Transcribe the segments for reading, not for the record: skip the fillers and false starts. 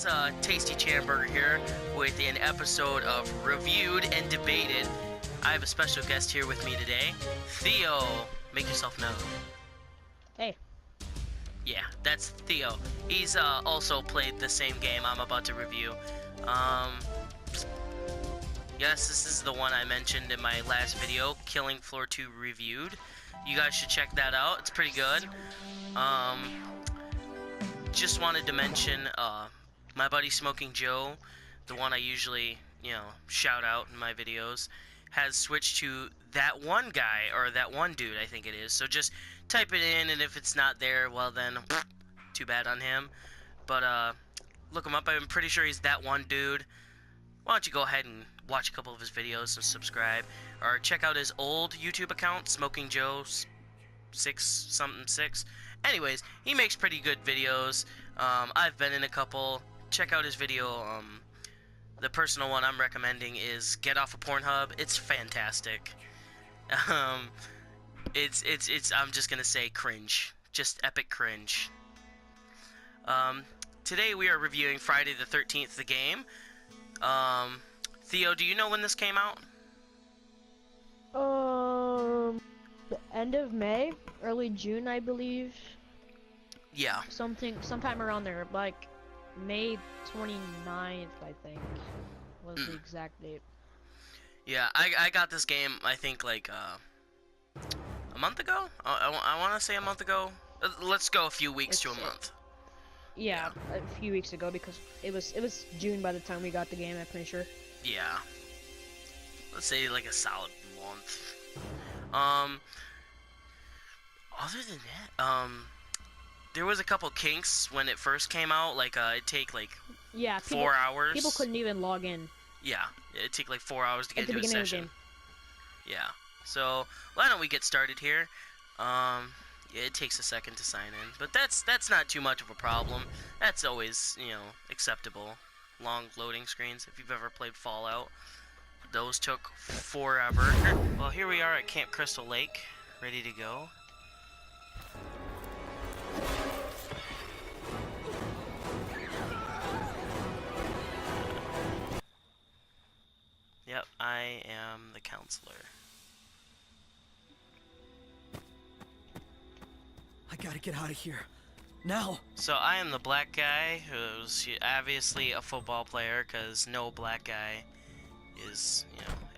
guys, Tasty Chamburger here with an episode of Reviewed and Debated. I have a special guest here with me today, Theo. Make yourself known. Hey. Yeah, that's Theo. He's also played the same game I'm about to review. Yes, this is the one I mentioned in my last video, Killing Floor 2 Reviewed. You guys should check that out. It's pretty good. Just wanted to mention, my buddy Smoking Joe, the one I usually, shout out in my videos, has switched to that one guy, or that one dude, I think it is. So just type it in, and if it's not there, well then, too bad on him. But, look him up. I'm pretty sure he's that one dude. Why don't you go ahead and watch a couple of his videos and subscribe, or check out his old YouTube account, Smoking Joe 6 Anyways, he makes pretty good videos. I've been in a couple. Check out his video. The personal one I'm recommending is Get Off of Pornhub. It's fantastic. It's I'm just gonna say cringe. Just epic cringe. Today we are reviewing Friday the 13th, the game. Theo, do you know when this came out? The end of May, early June, I believe. Yeah. Sometime around there, like May 29th, I think, was the exact date. Yeah, I got this game, I think, like, a month ago? I want to say a month ago. Let's go a few weeks to a month. Yeah, a few weeks ago, because it was June by the time we got the game, I'm pretty sure. Yeah. Let's say, like, a solid month. Other than that, there was a couple kinks when it first came out, like, it'd take, like, 4 hours. People couldn't even log in. Yeah, it'd take, like, 4 hours to get into a session. Yeah, so, why don't we get started here? Yeah, it takes a second to sign in, but that's not too much of a problem. That's always, acceptable. Long loading screens, if you've ever played Fallout. Those took forever. Well, here we are at Camp Crystal Lake, ready to go. Yep, I am the counselor. I gotta get out of here. Now! So I am the black guy who's obviously a football player, because no black guy is,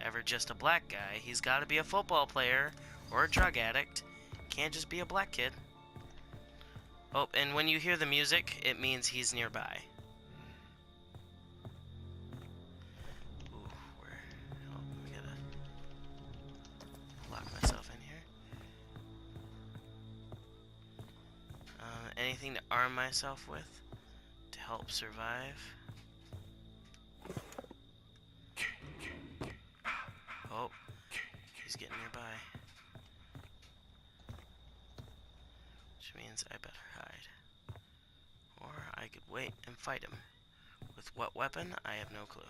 ever just a black guy. He's got to be a football player or a drug addict. Can't just be a black kid. Oh, and when you hear the music, it means he's nearby. Ooh, I gotta lock myself in here. Anything to arm myself with to help survive. Oh, he's getting nearby. Which means I better hide. Or I could wait and fight him. With what weapon? I have no clue.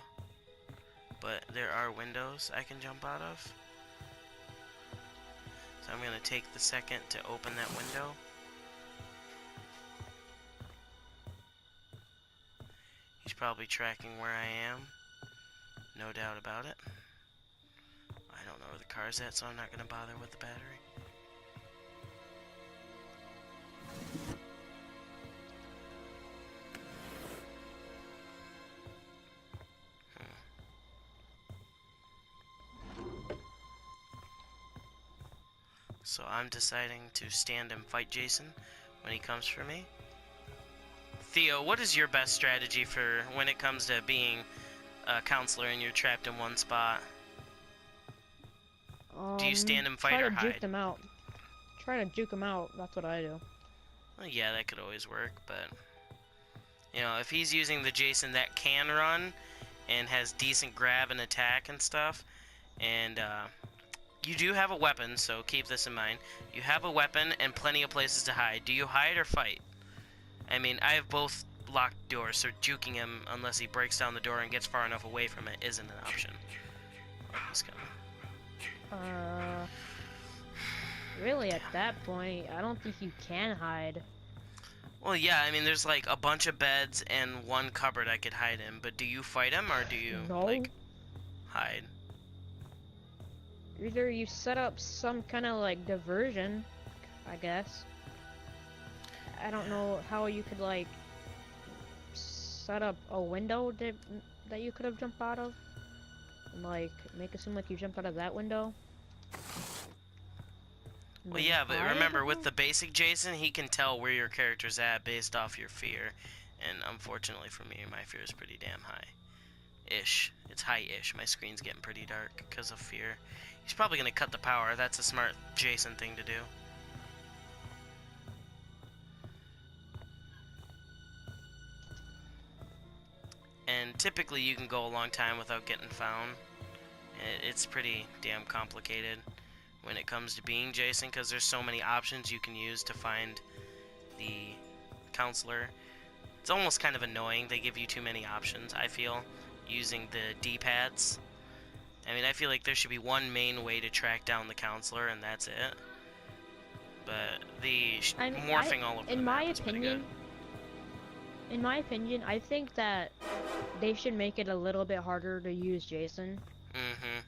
But there are windows I can jump out of. So I'm going to take the second to open that window. He's probably tracking where I am. No doubt about it. I don't know where the car's at, so I'm not going to bother with the battery. So I'm deciding to stand and fight Jason when he comes for me. Theo, what is your best strategy for when it comes to being a counselor and you're trapped in one spot? Do you stand and fight or hide? Try to juke them out. Try to juke them out. That's what I do. Well, yeah, that could always work, but if he's using the Jason that can run and has decent grab and attack and stuff, and you do have a weapon, so keep this in mind. You have a weapon and plenty of places to hide. Do you hide or fight? I mean, I have both locked doors, so juking him unless he breaks down the door and gets far enough away from it isn't an option. Oh, he's coming. Really, at that point, I don't think you can hide. Well, yeah, I mean, there's like a bunch of beds and one cupboard I could hide in, but do you fight him or do you, No. like, hide? Either you set up some kind of like diversion, I guess. I don't know how you could like set up a window that you could have jumped out of, and like make it seem like you jumped out of that window. And Well, then yeah, but hide, remember, I with the think? basic Jason, he can tell where your character's at based off your fear. And unfortunately for me, my fear is pretty damn high. Ish. It's high-ish. My screen's getting pretty dark because of fear. He's probably going to cut the power. That's a smart Jason thing to do. And typically you can go a long time without getting found. It's pretty damn complicated when it comes to being Jason, because there's so many options you can use to find the counselor. It's almost kind of annoying. They give you too many options, I feel, using the D-pads. I mean, I feel like there should be one main way to track down the counselor, and that's it. But the morphing all over the map is pretty good. In my opinion, I think that they should make it a little bit harder to use Jason. Mm-hmm.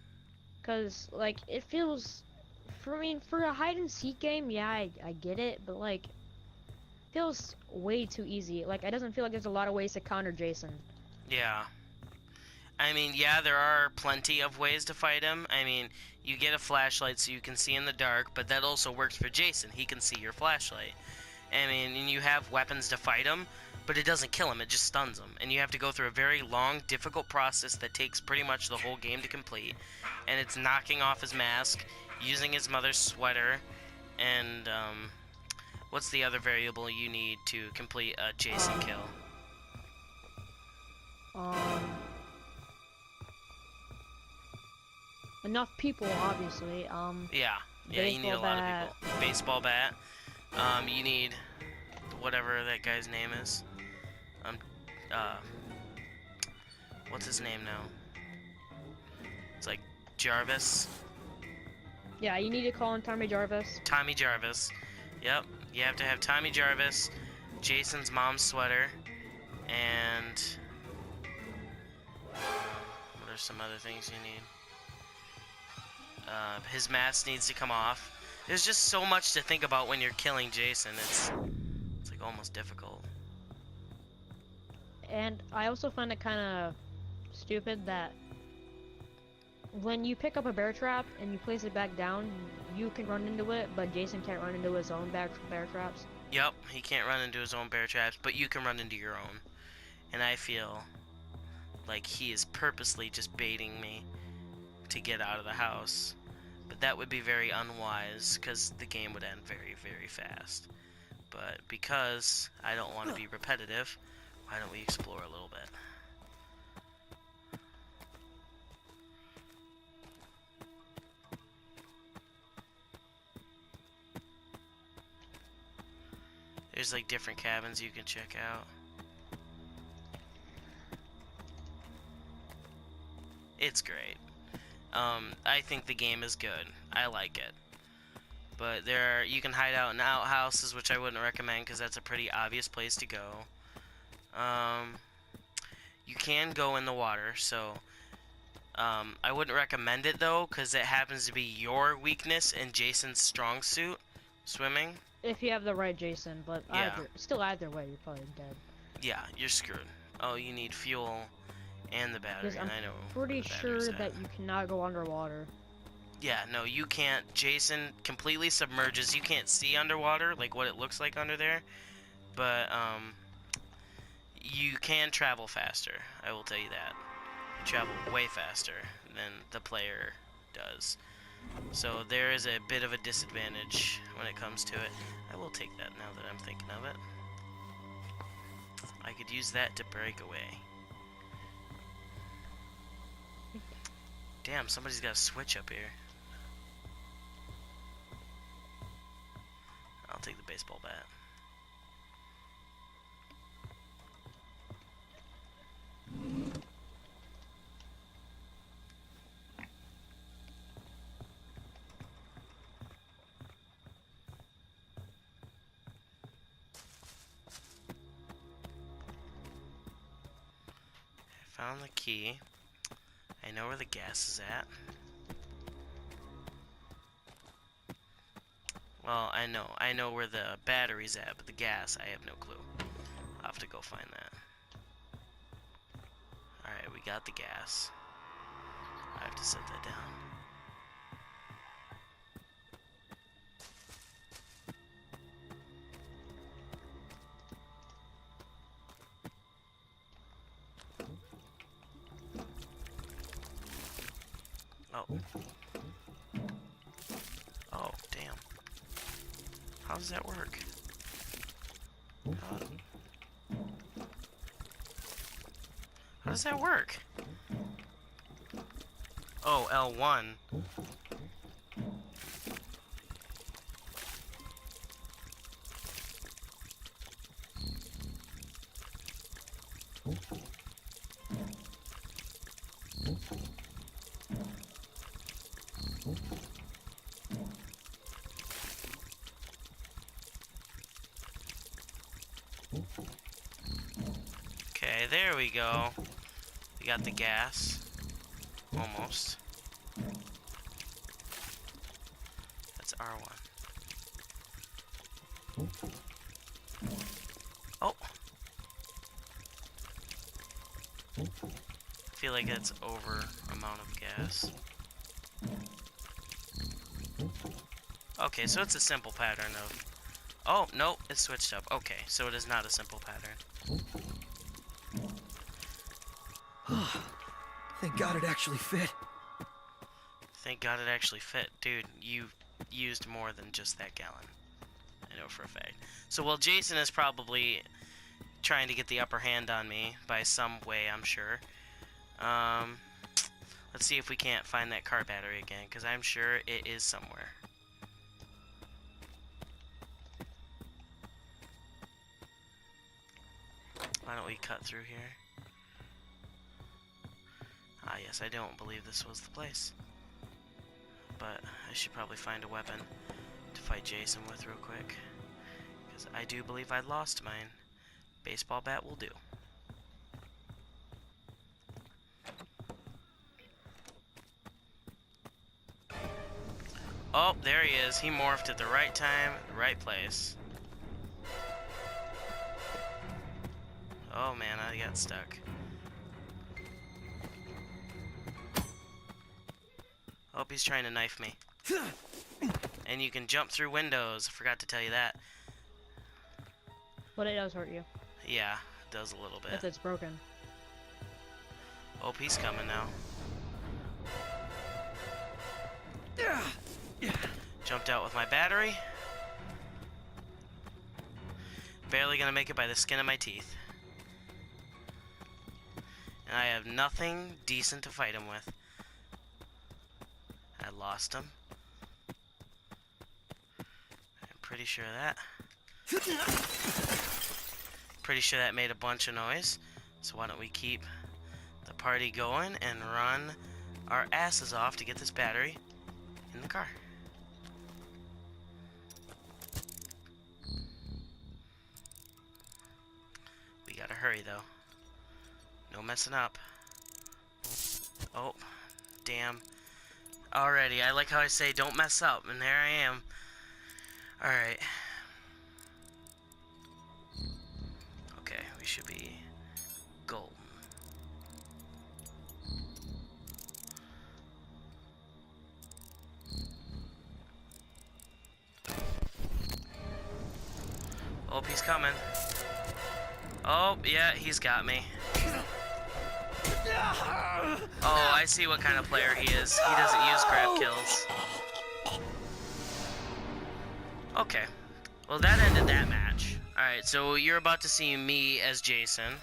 Cause like it feels, for a hide and seek game, yeah, I get it, but like, feels way too easy. Like it doesn't feel like there's a lot of ways to counter Jason. Yeah. I mean, yeah, there are plenty of ways to fight him. I mean, you get a flashlight so you can see in the dark, but that also works for Jason. He can see your flashlight. I mean, and you have weapons to fight him, but it doesn't kill him, it just stuns him. And you have to go through a very long, difficult process that takes pretty much the whole game to complete. And it's knocking off his mask, using his mother's sweater, and, what's the other variable you need to complete a Jason kill? Enough people, obviously. Yeah, you need a lot of people. Baseball bat. You need whatever that guy's name is. What's his name now? It's like Jarvis. Yeah, you need to call in Tommy Jarvis. Tommy Jarvis. Yep, you have to have Tommy Jarvis, Jason's mom's sweater, and what are some other things you need? His mask needs to come off. There's just so much to think about when you're killing Jason. It's like almost difficult. And I also find it kind of stupid that when you pick up a bear trap and you place it back down, you can run into it, but Jason can't run into his own bear traps. Yep, he can't run into his own bear traps, but you can run into your own. And I feel like he is purposely just baiting me to get out of the house. But that would be very unwise, because the game would end very, very fast. But because I don't want to be repetitive, why don't we explore a little bit? There's like different cabins you can check out. It's great. I think the game is good. I like it. But you can hide out in outhouses, which I wouldn't recommend because that's a pretty obvious place to go. You can go in the water, so I wouldn't recommend it though, because it happens to be your weakness and Jason's strong suit, swimming. If you have the right Jason, but Yeah. either way, you're probably dead. Yeah, you're screwed. Oh, you need fuel and the battery, Because and I'm I know pretty where the sure battery's that at. you cannot go underwater. Yeah, no, you can't. Jason completely submerges. You can't see underwater, like what it looks like under there. But, you can travel faster. I will tell you that. You travel way faster than the player does. So there is a bit of a disadvantage when it comes to it. I will take that now that I'm thinking of it. I could use that to break away. Damn, somebody's got a switch up here. I'll take the baseball bat. found the key. I know where the gas is at. Well, I know where the battery's at, but the gas, I have no clue. I'll have to go find that. Alright, we got the gas. I have to set that down. Oh. Oh, damn. How does that work? How does that work? Oh, L1. Okay, there we go. We got the gas. Almost. That's R1. Oh! I feel like that's over amount of gas. Okay, so it's a simple pattern of... Oh, no, it's switched up. Okay, so it is not a simple pattern. Thank God it actually fit. Thank God it actually fit. Dude, you used more than just that gallon. I know for a fact. So, well, Jason is probably trying to get the upper hand on me by some way, I'm sure. Let's see if we can't find that car battery again, because I'm sure it is somewhere. Why don't we cut through here? Ah, yes, I don't believe this was the place. But I should probably find a weapon to fight Jason with real quick. Because I do believe I lost mine. Baseball bat will do. Oh, there he is. He morphed at the right time, the right place. Oh man, I got stuck. Oh, he's trying to knife me. And you can jump through windows. I forgot to tell you that. But it does hurt you. Yeah, it does a little bit. If it's broken. Oh, he's coming now. Jumped out with my battery. Barely gonna make it by the skin of my teeth. And I have nothing decent to fight him with. I lost him. I'm pretty sure of that. Pretty sure that made a bunch of noise. So why don't we keep the party going and run our asses off to get this battery in the car. We gotta hurry though. No messing up. Oh, damn. Alrighty, I like how I say don't mess up, and there I am. Alright. Okay, we should be golden. Oh, he's coming. Oh, yeah, he's got me. Oh, I see what kind of player he is. He doesn't use grab kills. Okay. Well, that ended that match. Alright, so you're about to see me as Jason.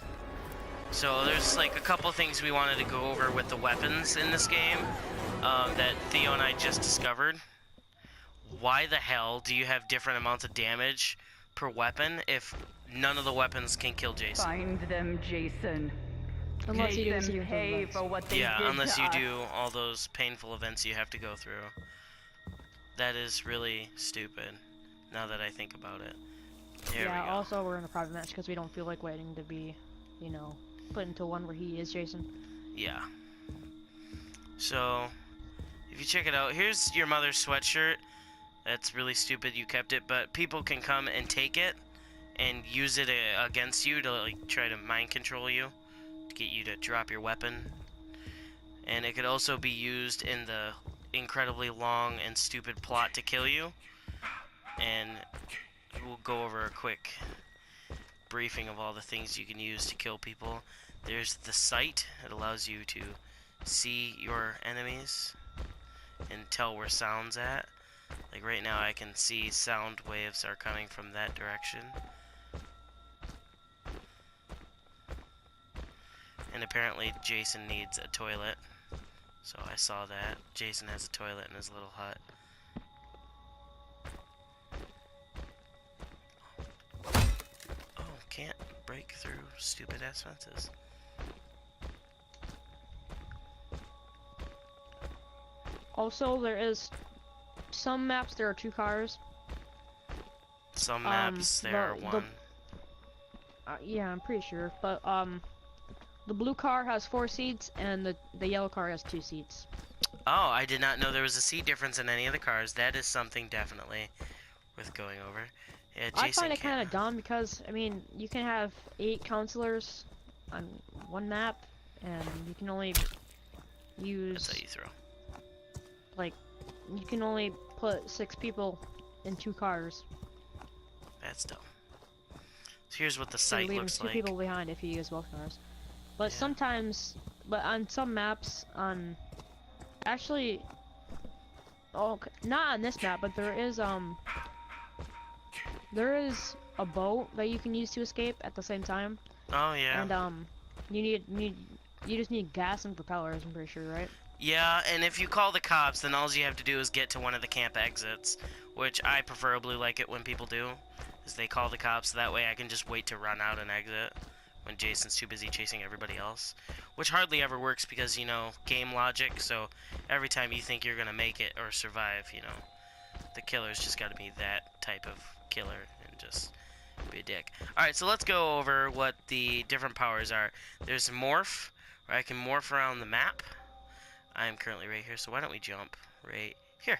So there's like a couple things we wanted to go over with the weapons in this game that Theo and I just discovered. Why the hell do you have different amounts of damage per weapon if none of the weapons can kill Jason? Find them, Jason. Unless you do a Make them series of pay events. for what they Yeah, did unless to you us. do all those painful events you have to go through. That is really stupid, now that I think about it. There Yeah, we go. also we're in a private match because we don't feel like waiting to be, you know, put into one where he is Jason. Yeah. So, if you check it out, here's your mother's sweatshirt. That's really stupid you kept it, but people can come and take it and use it against you to like try to mind control you, to get you to drop your weapon. And it could also be used in the incredibly long and stupid plot to kill you. And we'll go over a quick briefing of all the things you can use to kill people. There's the sight. It allows you to see your enemies and tell where sound's at. Like right now I can see sound waves are coming from that direction. And apparently Jason needs a toilet. So I saw that. Jason has a toilet in his little hut. Oh, can't break through stupid ass fences. Also, there is some maps there are 2 cars. Some maps there are 1. Yeah, I'm pretty sure. But the blue car has 4 seats, and the yellow car has 2 seats. Oh, I did not know there was a seat difference in any of the cars. That is something definitely worth going over. Yeah, Jason I find it kind of dumb because, I mean, you can have 8 counselors on one map, and you can only use... That's how you throw. Like, you can only put 6 people in 2 cars. That's dumb. So here's what the So site you're leaving looks 2 like. people behind if you use both cars. But Yeah. sometimes, but on some maps, actually, not on this map, but there is a boat that you can use to escape at the same time. Oh yeah. And you just need gas and propellers, I'm pretty sure, right? Yeah, and if you call the cops, then all you have to do is get to one of the camp exits, which I preferably like it when people do, is they call the cops, so that way I can just wait to run out and exit when Jason's too busy chasing everybody else, which hardly ever works because, you know, game logic, so every time you think you're gonna make it or survive, you know, the killer's just gotta be that type of killer and just be a dick. Alright, so let's go over what the different powers are. There's morph, where I can morph around the map. I am currently right here, so why don't we jump right here?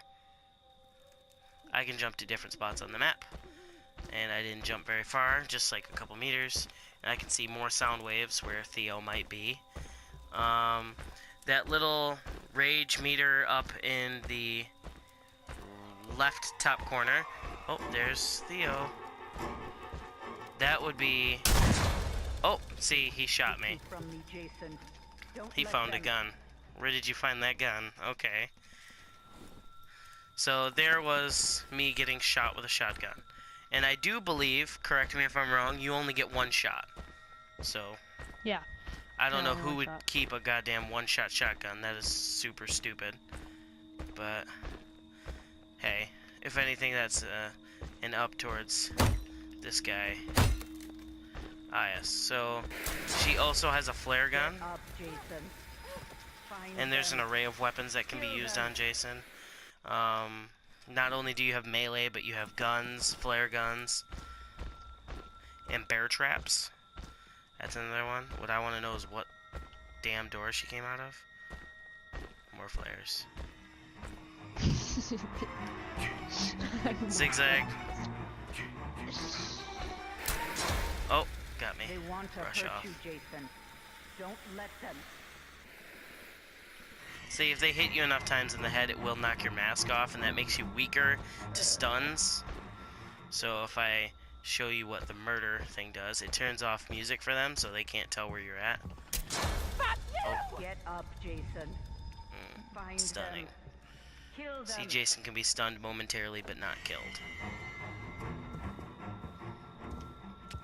I can jump to different spots on the map. And I didn't jump very far, just like a couple meters. And I can see more sound waves where Theo might be. That little rage meter up in the left top corner. Oh, there's Theo. That would be... Oh, see, he shot me. He found a gun. Where did you find that gun? Okay. So there was me getting shot with a shotgun. And I do believe, correct me if I'm wrong, you only get 1 shot. So, Yeah. I don't Yeah, know only who one would shot. keep a goddamn 1-shot shotgun. That is super stupid. But, hey, if anything, that's an up towards this guy. Ah, yes. So, she also has a flare gun. And there's an array of weapons that can be used on Jason. Not only do you have melee, but you have guns, flare guns, and bear traps. That's another one. What I want to know is what damn door she came out of. More flares. Zigzag. Oh, got me. They want to Brush hurt off. you, Jason. Don't let them. See, if they hit you enough times in the head, it will knock your mask off, and that makes you weaker to stuns. So if I show you what the murder thing does, it turns off music for them, so they can't tell where you're at. Oh, Get up, Jason. Find stunning. them. Kill them. See, Jason can be stunned momentarily, but not killed.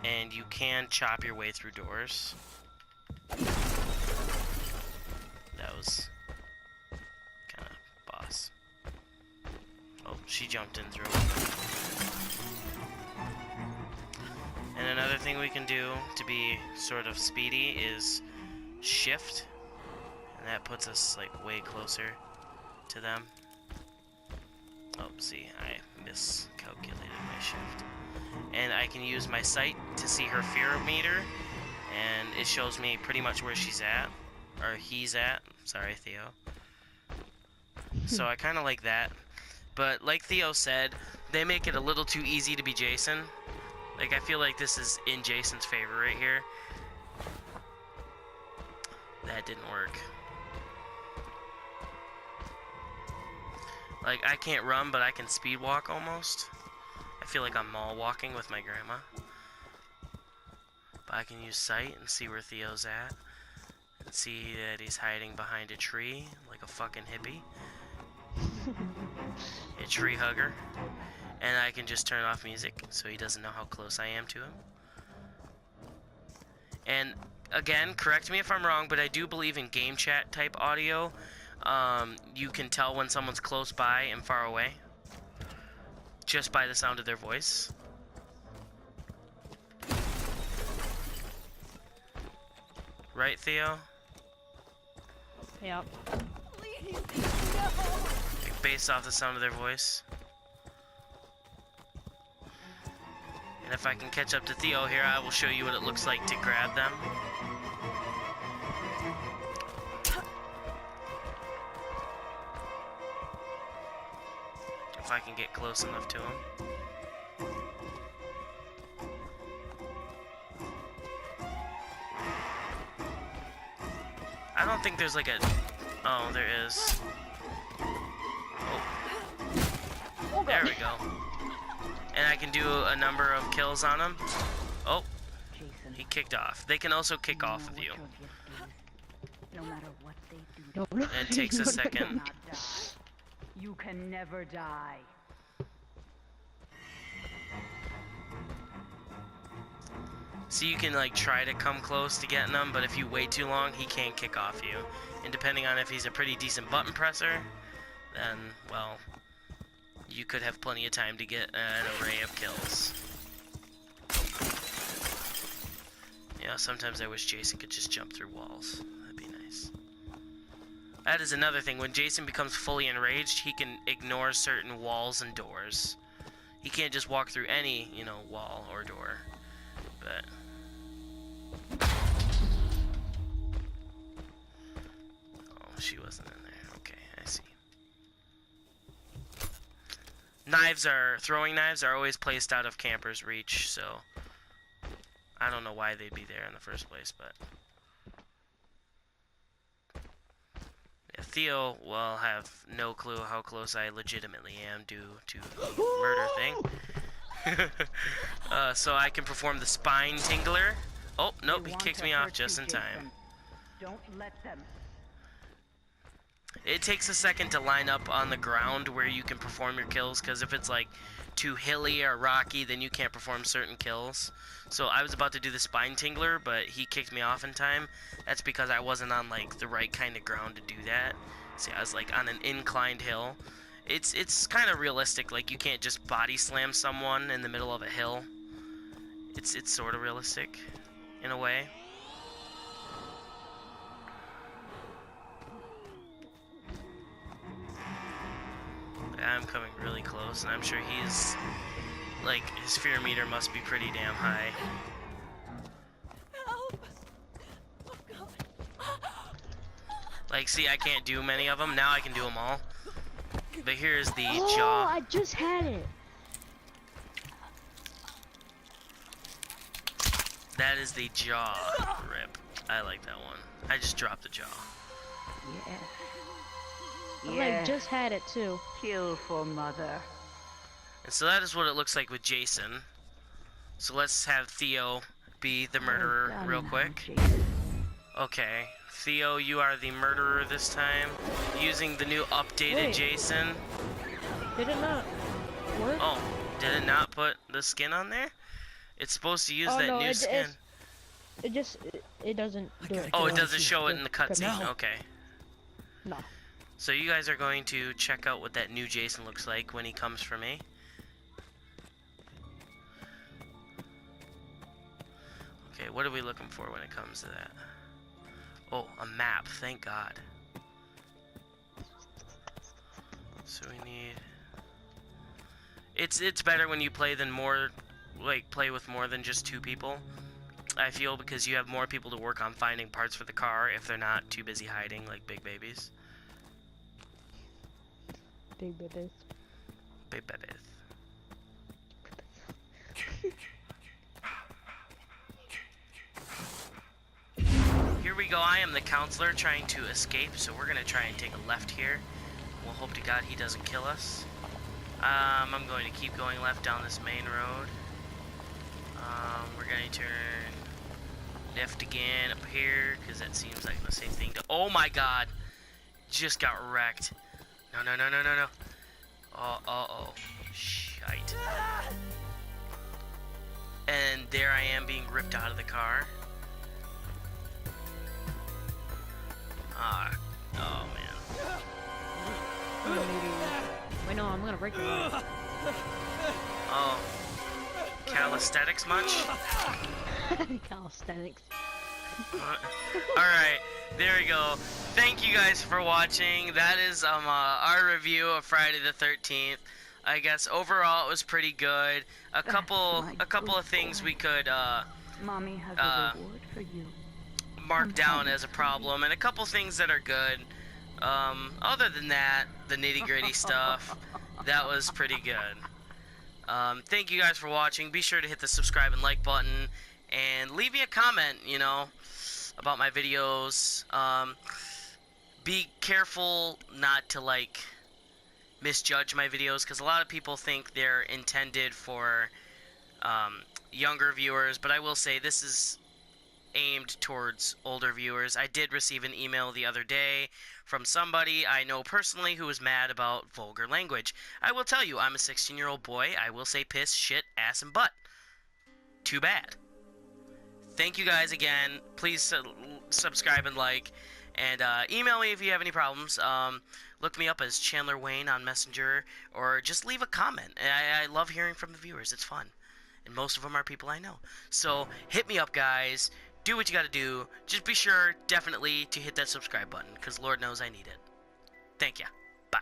And you can chop your way through doors. That was kind of boss. Oh, she jumped in through. And another thing we can do to be sort of speedy is shift. And that puts us like way closer to them. Oh, see, I miscalculated my shift. And I can use my sight to see her fear meter. and it shows me pretty much where she's at, or he's at. Sorry, Theo. So I kind of like that. But like Theo said, they make it a little too easy to be Jason. Like, I feel like this is in Jason's favor right here. That didn't work. Like, I can't run, but I can speed walk almost. I feel like I'm mall walking with my grandma. But I can use sight and see where Theo's at. And see that he's hiding behind a tree like a fucking hippie. A tree hugger. And I can just turn off music so he doesn't know how close I am to him. And again, correct me if I'm wrong, but I do believe in game chat type audio. You can tell when someone's close by and far away just by the sound of their voice. Right, Theo? Yep. Please, no. Like, based off the sound of their voice. And if I can catch up to Theo here, I will show you what it looks like to grab them. If I can get close enough to him. I don't think there's like a... Oh, there is. Oh. There we go. And I can do a number of kills on him. Oh, Jason, he kicked off. They can also kick off with you. No matter what they do, No, It takes a do second. not die. You can never die. So you can like try to come close to getting him, but if you wait too long, he can't kick off you. And depending on if he's a pretty decent button presser, then, well, you could have plenty of time to get an array of kills. Yeah, sometimes I wish Jason could just jump through walls. That'd be nice. That is another thing. When Jason becomes fully enraged, he can ignore certain walls and doors. He can't just walk through any, you know, wall or door. But... Oh, she wasn't in there. Okay, I see. Throwing knives are always placed out of campers' reach, so I don't know why they'd be there in the first place, but yeah, Theo will have no clue how close I legitimately am due to the murder thing. So I can perform the spine tingler. Oh, nope, he kicked me off just in time. Don't let them. It takes a second to line up on the ground where you can perform your kills, because if it's like too hilly or rocky, then you can't perform certain kills. So I was about to do the spine tingler, but he kicked me off in time. That's because I wasn't on like the right kind of ground to do that. See, I was like on an inclined hill. It's kind of realistic. Like, you can't just body slam someone in the middle of a hill. It's sort of realistic in a way. I'm coming really close, and I'm sure he's, like, his fear meter must be pretty damn high. Help. Oh, God. Like, see, I can't do many of them. Now I can do them all. But here's the Oh, jaw. I just had it. That is the jaw rip. I like that one. I just dropped the jaw. Yeah. I like just had it too. Kill for mother. And so that is what it looks like with Jason. So let's have Theo be the murderer Well done, real quick. Jason. Okay. Theo, you are the murderer this time. Using the new updated Wait. Jason. Did it not work? Oh, did it not put the skin on there? It's supposed to use Oh, that no, new skin. It just it doesn't do it. Oh, it Go doesn't on, show it go- in the go cutscene. now. Okay. No. So you guys are going to check out what that new Jason looks like when he comes for me. Okay, what are we looking for when it comes to that? Oh, a map, thank God. So we need... It's better when you play with more than just 2 people. I feel, because you have more people to work on finding parts for the car if they're not too busy hiding like big babies. Big babies. Big babies. Here we go. I am the counselor trying to escape, so we're gonna try and take a left here. We'll hope to God he doesn't kill us. I'm going to keep going left down this main road. We're going to turn left again up here, because that seems like the same thing to— oh my god! Just got wrecked. No, no, no, no, no, no. Oh. Shite. And there I am being ripped out of the car. Oh man. Wait, no, I'm gonna break your leg. Oh. Calisthenics much? Calisthenics. Alright, there we go. Thank you guys for watching. That is our review of Friday the 13th. I guess overall it was pretty good. A couple of things we could Mommy has a reward for you. mark down as a problem, and a couple things that are good. Other than that, the nitty-gritty stuff, that was pretty good. Thank you guys for watching. Be sure to hit the subscribe and like button, and leave me a comment, you know, about my videos. Be careful not to, like, misjudge my videos, because a lot of people think they're intended for younger viewers, but I will say this is aimed towards older viewers. I did receive an email the other day from somebody I know personally who was mad about vulgar language. I will tell you, I'm a 16-year-old boy. I will say piss, shit, ass, and butt. Too bad. Thank you guys again. Please subscribe and like, and email me if you have any problems. Look me up as Chandler Wayne on Messenger, or just leave a comment. I love hearing from the viewers. It's fun. And most of them are people I know. So hit me up, guys. Do what you gotta do. Just be sure, definitely, to hit that subscribe button, because Lord knows I need it. Thank ya. Bye.